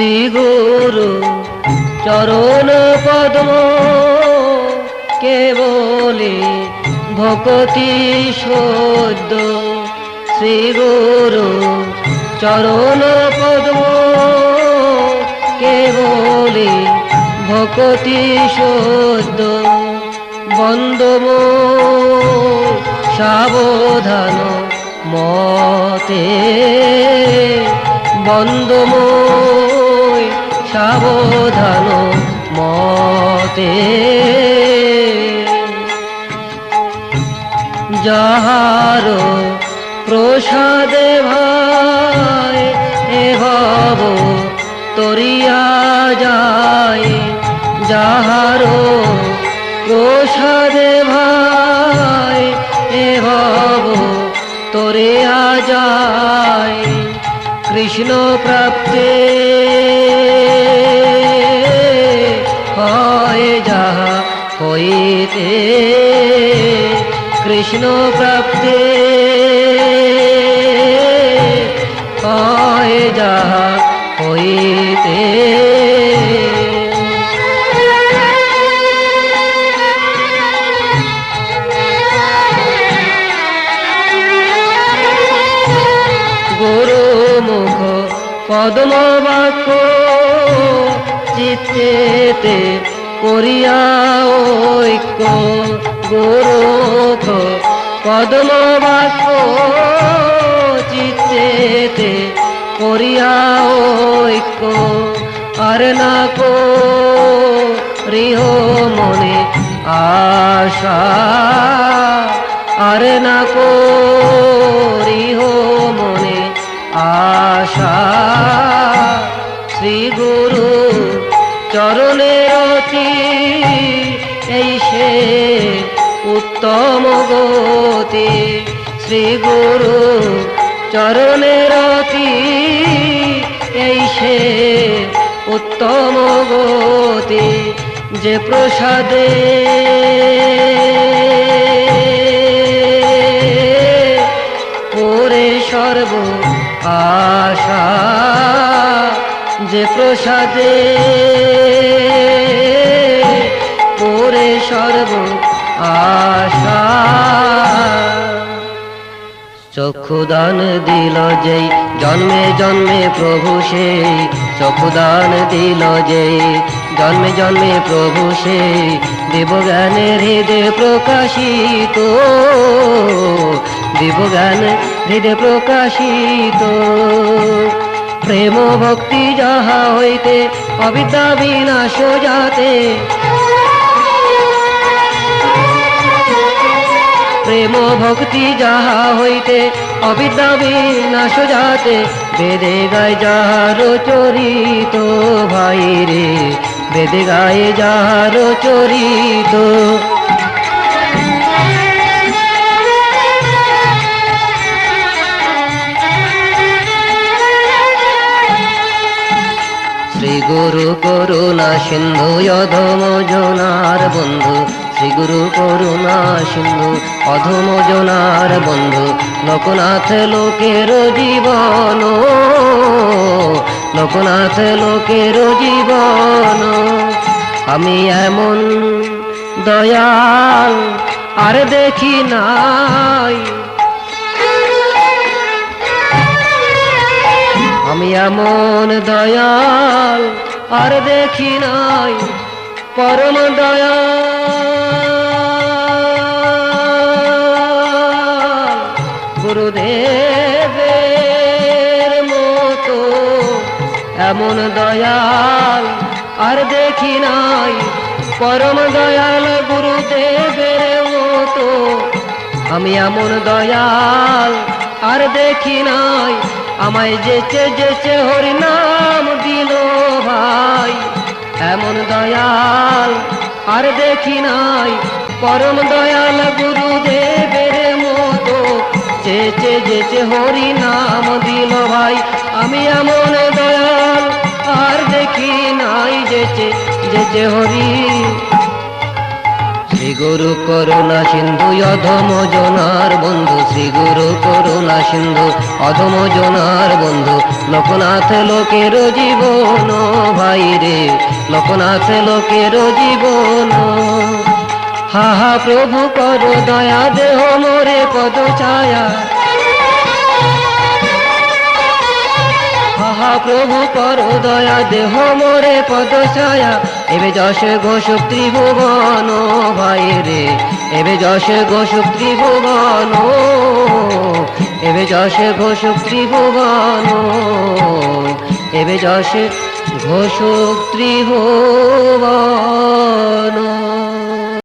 শ্রী গুরু চরণ পদ্ম কেবলি ভকতি সদ্য। শ্রী গুরু চরণ পদ্ম কেবলি ভকতি সদ্য। বন্দম সাবধান মতে, বন্দময় সাবধান মতে। যাহার প্রসাদে ভাই এ ভব তরিয়া যায়, যাহার প্রসাদে ভাই এ ভব তরিয়া যায়। কৃষ্ণ প্রাপ্তে হয় যাহা হইতে, কৃষ্ণ প্রাপ্তে হয় যাহা হইতে। গুরু মুখ পদ্ম বাক্য চিত্তেতে করিয়া ঐক্য। গুরু মুখ পদ্ম বাক্য চিত্তেতে করিয়া ঐক্য। আর না করিহ মনে আশা, আর না করিহ মনে আশা। শ্রী গুরু চরণের অতি এই সে উত্তম গতি। শ্রী গুরু চরণের অতি এই সে উত্তম গতি। যে প্রসাদে ওরে সর্ব আশা, যে প্রসাদে ওরে সর্ব আশা। চক্ষুদান দিল যেই জন্মে জন্মে প্রভু সেই, চক্ষুদান দিল যেই জন্মে জন্মে প্রভু সেই। দেবজ্ঞানের হৃদয় প্রকাশিত, দেবজ্ঞান হৃদয় প্রকাশিত। প্রেম ভক্তি যাহা হইতে অবিদ্যা বিনাশ যাতে, প্রেম ভক্তি যাহা হইতে অবিদ্যা বিনাশ যাতে। বেদে গায় যাহার চরিত ভাই রে, বেদে গায় যাহার চরিত। শ্রী গুরু করুণা সিন্ধু অধম জনার বন্ধু। শ্রী গুরু করুণা সিন্ধু অধম জনার বন্ধু। লোকনাথ লোকের জীবন, লোকনাথ লোকের জীবন। আমি এমন দয়াল আর দেখি নাই, আমি এমন দয়াল আর দেখি নাই। পরম দয়াল গুরুদেবের মতো, এমন দয়াল আর দেখি নাই। পরম দয়াল গুরুদেবের মতো, আমি এমন দয়াল আর দেখি নাই। আমায় যেচে যেচে হরি নাম দিল ভাই, এমন দয়াল আর দেখি নাই। পরম দয়াল গুরুদেবের মতো, যেচে যেচে হরি নাম দিল ভাই। আমি এমন দয়াল আর দেখি নাই, যেচে যেচে হরি। শ্রী গুরু করুণা সিন্ধু অধম জনার বন্ধু, শ্রী গুরু করুণা সিন্ধু অধম জনার বন্ধু, লোকনাথ লোকের জীবন ভাই রে, লোকনাথ লোকের জীবন। হা হা প্রভু কর দয়া দেহ মোরে পদ ছায়া, হা হা প্রভু কর দয়া দেহ মোরে পদ ছায়া। এবে যশ ঘোষ ত্রিভুবন ভাই রে, এবে যশ ঘোষ ত্রিভুবন, এবে যশ ঘোষ ত্রিভুবন, এবে যশ ঘোষ ত্রিভুবন।